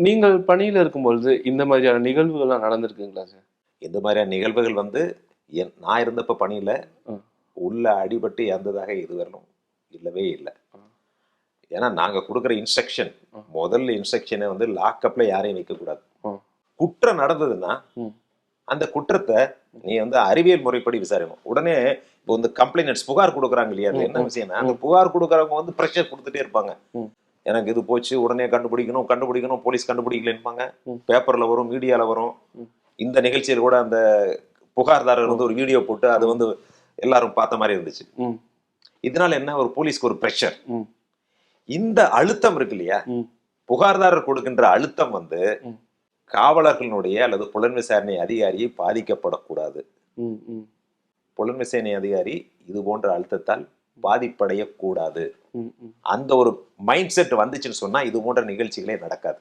நீங்கள் பணியில இருக்கும்பொழுது இந்த மாதிரியான நிகழ்வுகள்லாம் நடந்திருக்குங்களா சார்? இந்த மாதிரியான நிகழ்வுகள் வந்து நான் இருந்தப்ப பணியில உள்ள அடிபட்டு இறந்ததாக இதுவரையிலும் இல்லவே இல்லை. ஏன்னா நாங்க கொடுக்குற இன்ஸ்ட்ரக்ஷன், முதல்ல இன்ஸ்ட்ரக்ஷனை வந்து லாக்அப்ல யாரையும் வைக்கக்கூடாது. குற்றம் நடந்ததுன்னா அந்த குற்றத்தை நீ வந்து அறிவியல் முறைப்படி விசாரிக்கணும். உடனே இப்போ வந்து கம்ப்ளைண்ட்ஸ் புகார் கொடுக்குறாங்க இல்லையா, அது என்ன விஷயம்னா அந்த புகார் கொடுக்குறவங்க வந்து ப்ரெஷர் கொடுத்துட்டே இருப்பாங்க. எனக்கு இது போச்சு, உடனே கண்டுபிடிக்கணும், போலீஸ் கண்டுபிடிக்கலன்பாங்க. பேப்பர்ல வரும், மீடியால வரும். இந்த நிகழ்ச்சியில் கூட அந்த புகார்தாரர் வந்து ஒரு வீடியோ போட்டு அது வந்து எல்லாரும் பார்த்த மாதிரி இருந்துச்சு. இதனால என்ன, ஒரு போலீஸ்க்கு ஒரு ப்ரெஷர். இந்த அழுத்தம் இருக்கு இல்லையா, புகார்தாரர் கொடுக்கின்ற அழுத்தம் வந்து காவலர்களுடைய அல்லது புலன் விசாரணை அதிகாரியை பாதிக்கப்படக்கூடாது. புலன் விசாரணை அதிகாரி இது போன்ற அழுத்தத்தால் பாதிப்படையக்கூடாது. அந்த ஒரு மைண்ட் செட் வந்துச்சுன்னு சொன்னா இது போன்ற நிகழ்ச்சிகளே நடக்காது.